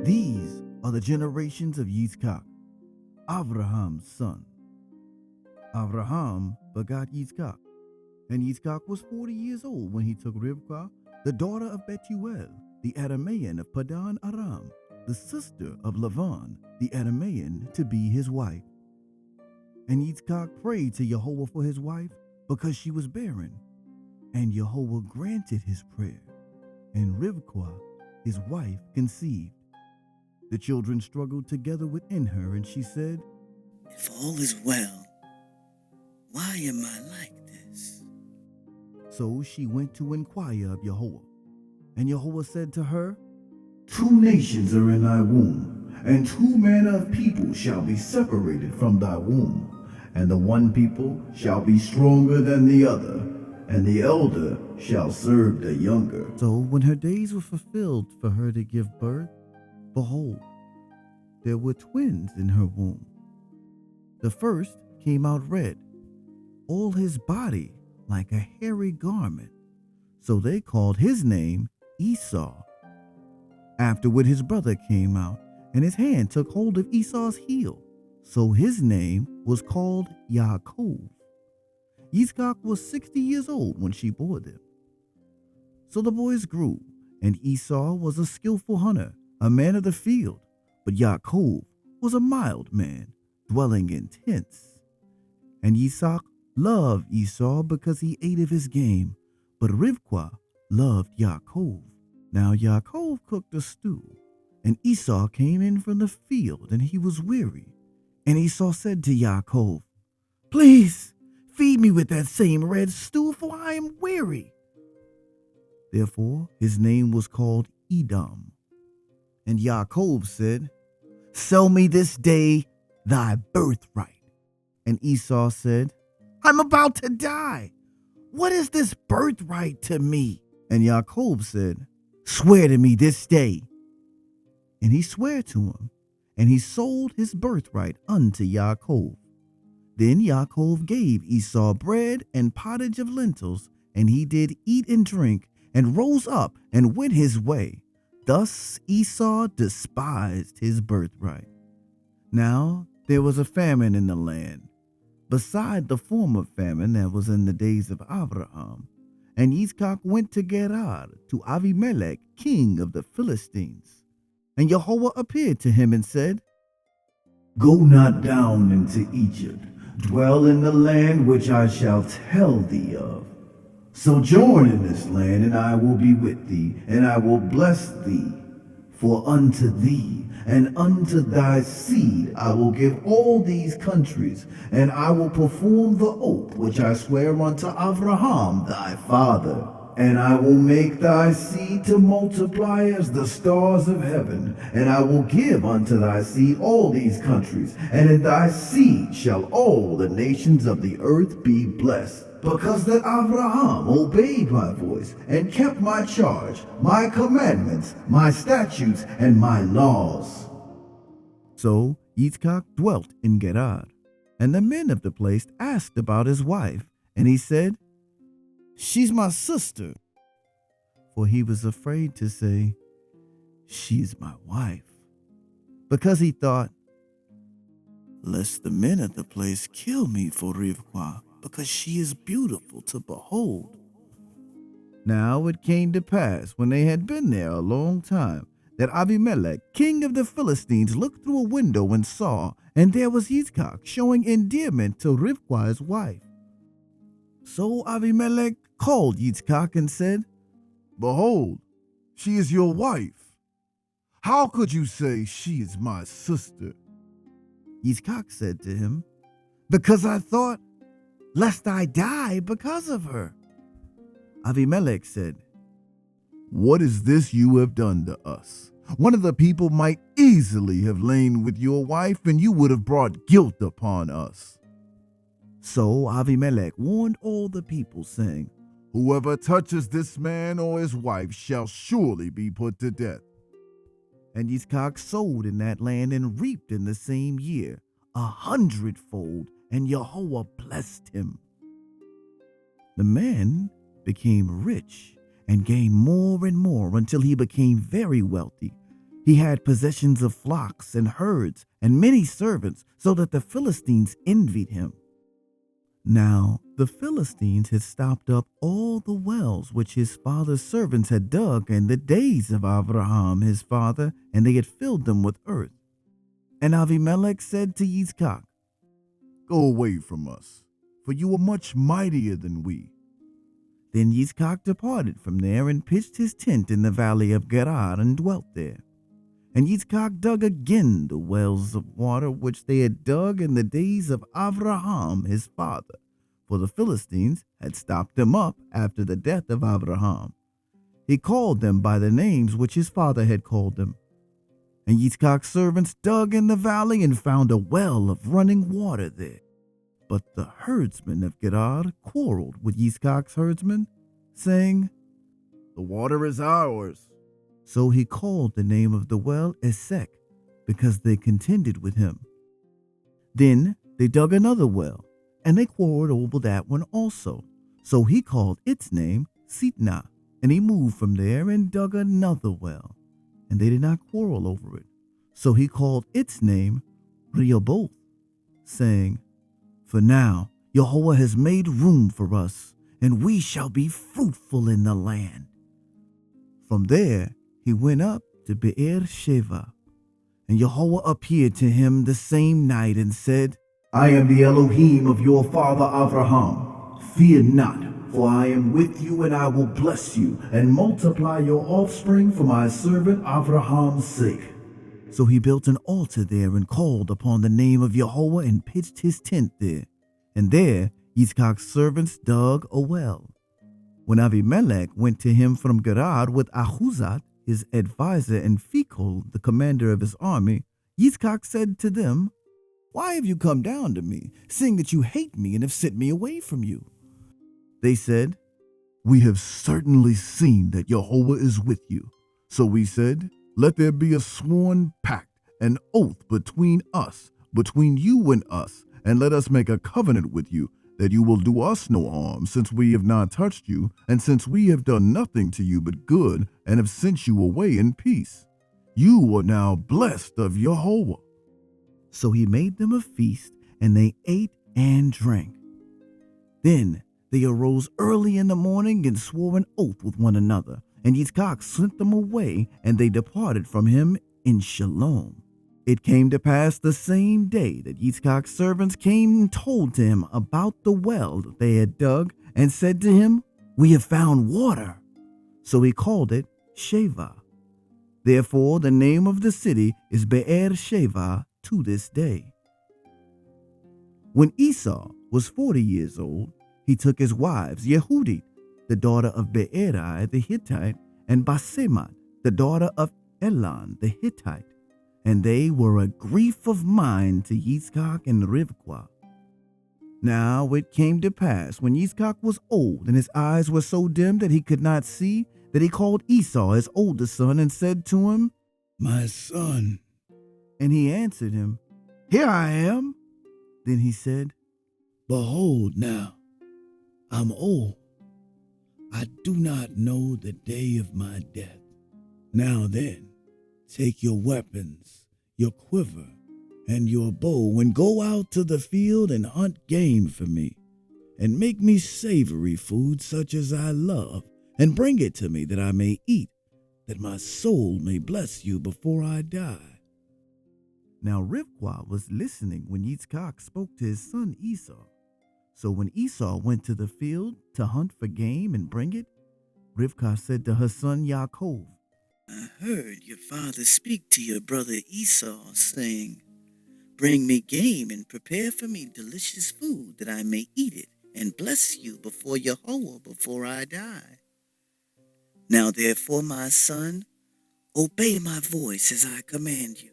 These are the generations of Yissaschar, Abraham's son. Abraham begot Yissaschar, and Yissaschar was 40 years old when he took Rivkah, the daughter of Bethuel, the Aramean of Padan Aram, the sister of Lavan, the Aramean, to be his wife. And Yissaschar prayed to Yehova for his wife because she was barren, and Yehova granted his prayer, and Rivkah, his wife, conceived. The children struggled together within her, and she said, "If all is well, why am I like this?" So she went to inquire of Yehova. And Yehova said to her, 2 nations are in thy womb, and 2 manner of people shall be separated from thy womb. And the one people shall be stronger than the other, and the elder shall serve the younger. So when her days were fulfilled for her to give birth, behold, there were twins in her womb. The first came out red, all his body like a hairy garment. So they called his name Esau. Afterward his brother came out, and his hand took hold of Esau's heel. So his name was called Yaakov. Yissaschar was 60 years old when she bore them. So the boys grew, and Esau was a skillful hunter, a man of the field, but Yaakov was a mild man, dwelling in tents. And Yissaschar loved Esau because he ate of his game, but Rivkah loved Yaakov. Now Yaakov cooked a stew, and Esau came in from the field, and he was weary. And Esau said to Yaakov, "Please, feed me with that same red stew, for I am weary." Therefore his name was called Edom. And Yaakov said, "Sell me this day thy birthright." And Esau said, "I'm about to die. What is this birthright to me?" And Yaakov said, "Swear to me this day." And he sware to him, and he sold his birthright unto Yaakov. Then Yaakov gave Esau bread and pottage of lentils, and he did eat and drink, and rose up and went his way. Thus Esau despised his birthright. Now there was a famine in the land, beside the former famine that was in the days of Abraham. And Yissaschar went to Gerar, to Abimelech, king of the Philistines. And Yehova appeared to him and said, "Go not down into Egypt, dwell in the land which I shall tell thee of. Sojourn in this land, and I will be with thee, and I will bless thee. For unto thee and unto thy seed I will give all these countries, and I will perform the oath which I swear unto Abraham thy father. And I will make thy seed to multiply as the stars of heaven, and I will give unto thy seed all these countries, and in thy seed shall all the nations of the earth be blessed. Because that Abraham obeyed my voice, and kept my charge, my commandments, my statutes, and my laws." So Yissaschar dwelt in Gerar, and the men of the place asked about his wife, and he said, "She's my sister." For he was afraid to say, "She's my wife," because he thought, "Lest the men of the place kill me for Rivkah, because she is beautiful to behold." Now it came to pass, when they had been there a long time, that Abimelech, king of the Philistines, looked through a window and saw, and there was Yissaschar showing endearment to Rivkah his wife. So Abimelech called Yissaschar and said, "Behold, she is your wife. How could you say she is my sister?" Yissaschar said to him, "Because I thought, lest I die because of her." Abimelech said, "What is this you have done to us? One of the people might easily have lain with your wife, and you would have brought guilt upon us." So Abimelech warned all the people, saying, "Whoever touches this man or his wife shall surely be put to death." And Yissaschar sowed in that land and reaped in the same year 100-fold, and Yehova blessed him. The man became rich and gained more and more until he became very wealthy. He had possessions of flocks and herds and many servants, so that the Philistines envied him. Now the Philistines had stopped up all the wells which his father's servants had dug in the days of Abraham his father, and they had filled them with earth. And Avimelech said to Yitzchak, "Go away from us, for you are much mightier than we." Then Yitzchak departed from there and pitched his tent in the valley of Gerar and dwelt there. And Yitzchak dug again the wells of water which they had dug in the days of Abraham his father, for the Philistines had stopped them up after the death of Abraham. He called them by the names which his father had called them. And Yitzchak's servants dug in the valley and found a well of running water there. But the herdsmen of Gerar quarreled with Yitzchak's herdsmen, saying, "The water is ours." So he called the name of the well Esek, because they contended with him. Then they dug another well, and they quarreled over that one also. So he called its name Sitnah, and he moved from there and dug another well, and they did not quarrel over it. So he called its name Rehoboth, saying, "For now Yehova has made room for us, and we shall be fruitful in the land." From there he went up to Beersheba, and Yehova appeared to him the same night and said, "I am the Elohim of your father Abraham. Fear not, for I am with you, and I will bless you and multiply your offspring for my servant Abraham's sake." So he built an altar there and called upon the name of Yehova and pitched his tent there. And there Yitzchak's servants dug a well. When Avimelech went to him from Gerar with Ahuzat, his advisor, and Phicol, the commander of his army, Yitzchak said to them, "Why have you come down to me, seeing that you hate me and have sent me away from you?" They said, "We have certainly seen that Yehova is with you. So we said, let there be a sworn pact, an oath between us, between you and us, and let us make a covenant with you, that you will do us no harm, since we have not touched you, and since we have done nothing to you but good, and have sent you away in peace. You are now blessed of Yehova." So he made them a feast, and they ate and drank. Then they arose early in the morning and swore an oath with one another, and Yitzchak sent them away, and they departed from him in Shalom. It came to pass the same day that Yitzchak's servants came and told to him about the well that they had dug, and said to him, "We have found water." So he called it Sheva. Therefore the name of the city is Beersheba to this day. When Esau was 40 years old, he took his wives Yehudit, the daughter of Beeri the Hittite, and Basemat, the daughter of Elon the Hittite, and they were a grief of mind to Yitzchak and Rivkah. Now it came to pass, when Yitzchak was old and his eyes were so dim that he could not see, that he called Esau his oldest son and said to him, "My son." And he answered him, "Here I am." Then he said, "Behold now, I'm old. I do not know the day of my death. Now then, take your weapons, your quiver, and your bow, and go out to the field and hunt game for me, and make me savory food such as I love, and bring it to me that I may eat, that my soul may bless you before I die." Now Rivkah was listening when Yitzchak spoke to his son Esau. So when Esau went to the field to hunt for game and bring it, Rivkah said to her son Yaakov, I heard your father speak to your brother Esau, saying, Bring me game and prepare for me delicious food, that I may eat it and bless you before Yehova before I die. Now therefore, my son, obey my voice as I command you.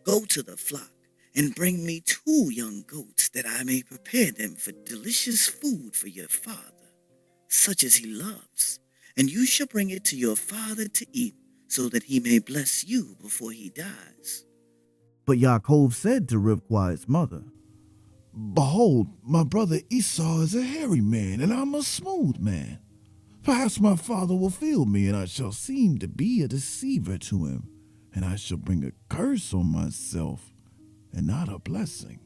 Go to the flock and bring me 2 young goats, that I may prepare them for delicious food for your father, such as he loves. And you shall bring it to your father to eat, so that he may bless you before he dies. But Yaakov said to Rivkah his mother, "Behold, my brother Esau is a hairy man, and I'm a smooth man. Perhaps my father will fail me, and I shall seem to be a deceiver to him, and I shall bring a curse on myself, and not a blessing.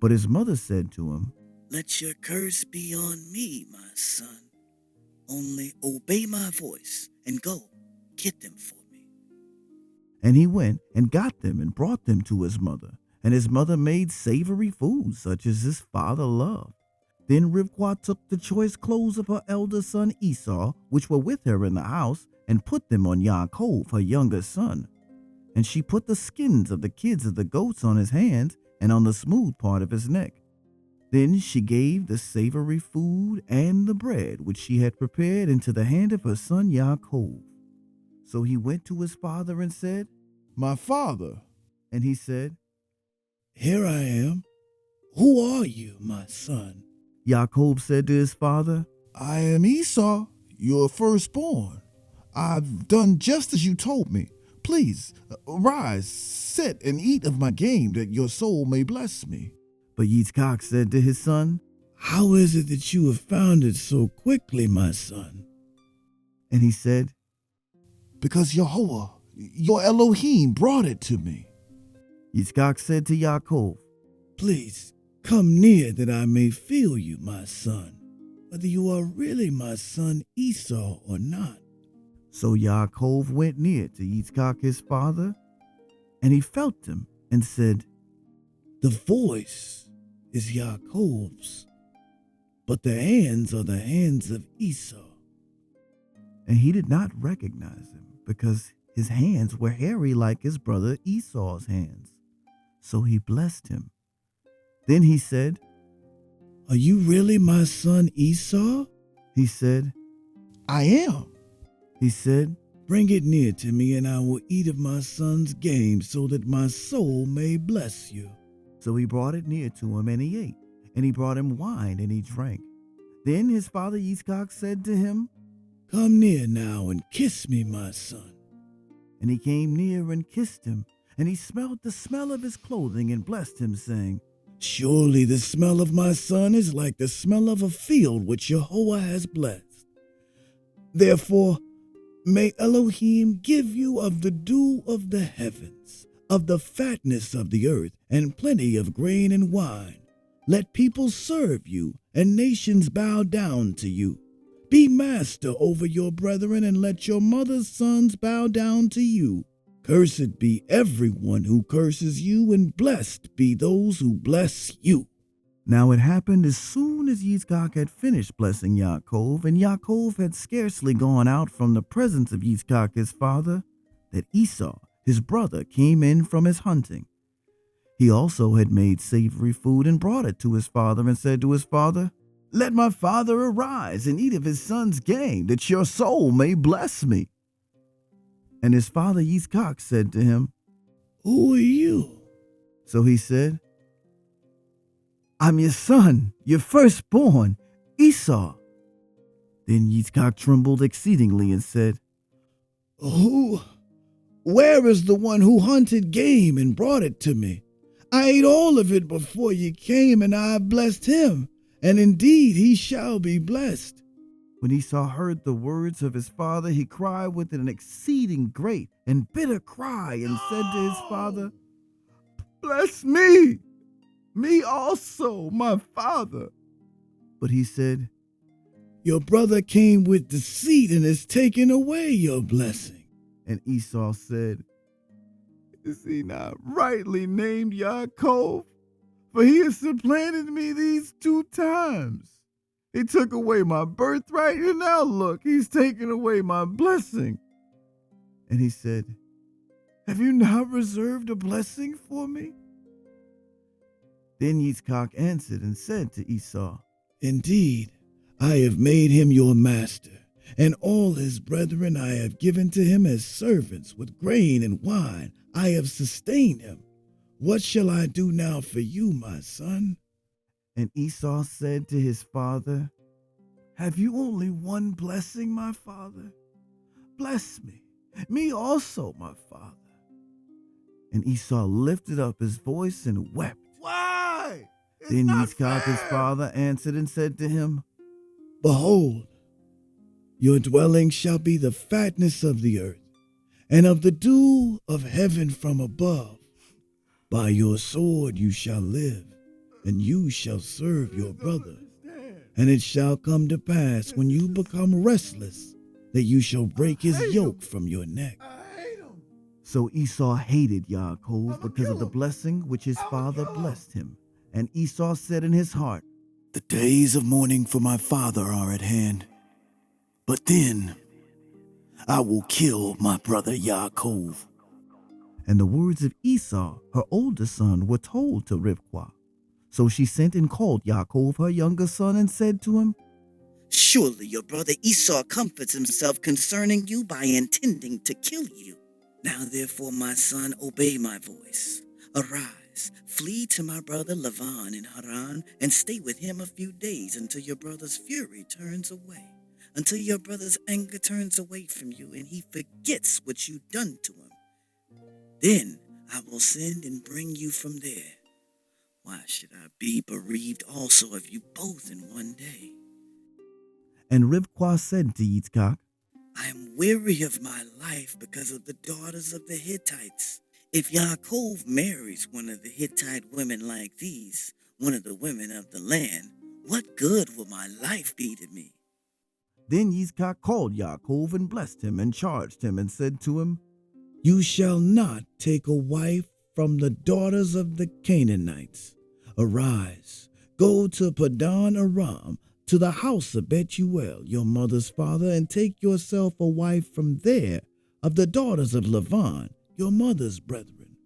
But his mother said to him, Let your curse be on me, my son. Only obey my voice and go get them for me. And he went and got them and brought them to his mother. And his mother made savory food, such as his father loved. Then Rivkah took the choice clothes of her elder son Esau, which were with her in the house, and put them on Yaakov, her younger son. And she put the skins of the kids of the goats on his hands and on the smooth part of his neck. Then she gave the savory food and the bread which she had prepared into the hand of her son Yaakov. So he went to his father and said, My father. And he said, Here I am. Who are you, my son? Yaakov said to his father, I am Esau, your firstborn. I've done just as you told me. Please, rise, sit, and eat of my game, that your soul may bless me. But Yitzchak said to his son, How is it that you have found it so quickly, my son? And he said, Because Yehova, your Elohim, brought it to me. Yitzchak said to Yaakov, Please, come near that I may feel you, my son, whether you are really my son Esau or not. So Yaakov went near to Yitzchak his father, and he felt him and said, The voice is Yaakov's, but the hands are the hands of Esau. And he did not recognize him, because his hands were hairy like his brother Esau's hands. So he blessed him. Then he said, Are you really my son Esau? He said, I am. He said, Bring it near to me, and I will eat of my son's game, so that my soul may bless you. So he brought it near to him, and he ate. And he brought him wine, and he drank. Then his father Yitzchak said to him, Come near now and kiss me, my son. And he came near and kissed him. And he smelled the smell of his clothing and blessed him, saying, Surely the smell of my son is like the smell of a field which Yehova has blessed. Therefore, may Elohim give you of the dew of the heavens, of the fatness of the earth, and plenty of grain and wine. Let people serve you, and nations bow down to you. Be master over your brethren, and let your mother's sons bow down to you. Cursed be everyone who curses you, and blessed be those who bless you. Now it happened as soon as Yitzchak had finished blessing Yaakov, and Yaakov had scarcely gone out from the presence of Yitzchak his father, that Esau, his brother, came in from his hunting. He also had made savory food and brought it to his father, and said to his father, Let my father arise and eat of his son's game, that your soul may bless me. And his father Yitzchak said to him, Who are you? So he said, I'm your son, your firstborn, Esau. Then Yitzchak trembled exceedingly and said, Where is the one who hunted game and brought it to me? I ate all of it before you came, and I have blessed him, and indeed he shall be blessed. When Esau heard the words of his father, he cried with an exceeding great and bitter cry, and said to his father, Bless me also, my father. But he said, Your brother came with deceit and has taken away your blessing. And Esau said, Is he not rightly named Yaakov? For he has supplanted me these 2 times. He took away my birthright, and now look, he's taken away my blessing. And he said, Have you not reserved a blessing for me? Then Yitzchak answered and said to Esau, Indeed, I have made him your master, and all his brethren I have given to him as servants with grain and wine. I have sustained him. What shall I do now for you, my son? And Esau said to his father, Have you only one blessing, my father? Bless me also, my father. And Esau lifted up his voice and wept. Why? Then Yitzchak his father answered and said to him, Behold, Your dwelling shall be the fatness of the earth, and of the dew of heaven from above. By your sword you shall live, and you shall serve your brother. And it shall come to pass when you become restless, that you shall break his yoke from your neck. So Esau hated Yaakov because of the blessing which his father blessed him. And Esau said in his heart, The days of mourning for my father are at hand. But then I will kill my brother Yaakov. And the words of Esau, her oldest son, were told to Rivkah. So she sent and called Yaakov, her younger son, and said to him, Surely your brother Esau comforts himself concerning you by intending to kill you. Now therefore, my son, obey my voice. Arise, flee to my brother Laban in Haran, and stay with him a few days until your brother's fury turns away, until your brother's anger turns away from you, and he forgets what you've done to him. Then I will send and bring you from there. Why should I be bereaved also of you both in one day? And Rivkah said to Yitzchak, I am weary of my life because of the daughters of the Hittites. If Yaakov marries one of the Hittite women like these, one of the women of the land, what good will my life be to me? Then Yitzchak called Yaakov and blessed him and charged him and said to him, You shall not take a wife from the daughters of the Canaanites. Arise, go to Padan Aram, to the house of Bethuel, your mother's father, and take yourself a wife from there of the daughters of Laban, your mother's brethren.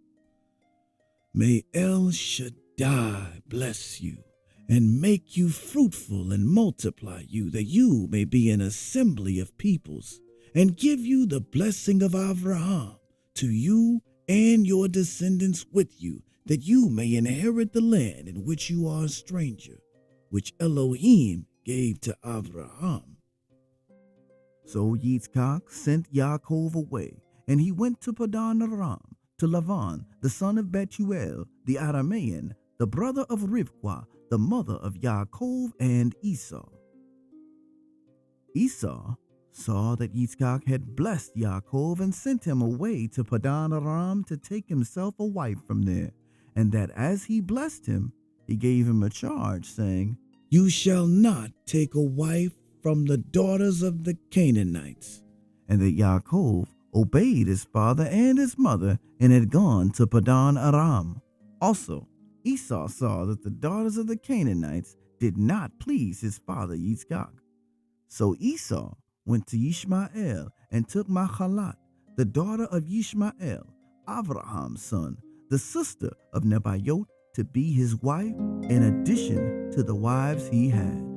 May El Shaddai bless you, and make you fruitful and multiply you, that you may be an assembly of peoples, and give you the blessing of Abraham to you and your descendants with you, that you may inherit the land in which you are a stranger, which Elohim gave to Abraham. So Yitzchak sent Yaakov away, and he went to Padan Aram, to Laban, the son of Bethuel, the Aramean, the brother of Rivkah, the mother of Yaakov and Esau. Esau saw that Yitzchak had blessed Yaakov and sent him away to Padan Aram to take himself a wife from there, and that as he blessed him, he gave him a charge, saying, You shall not take a wife from the daughters of the Canaanites. And that Yaakov obeyed his father and his mother and had gone to Padan Aram. Also, Esau saw that the daughters of the Canaanites did not please his father Yitzchak. So Esau went to Ishmael and took Mahalat, the daughter of Ishmael, Abraham's son, the sister of Nebayot, to be his wife, in addition to the wives he had.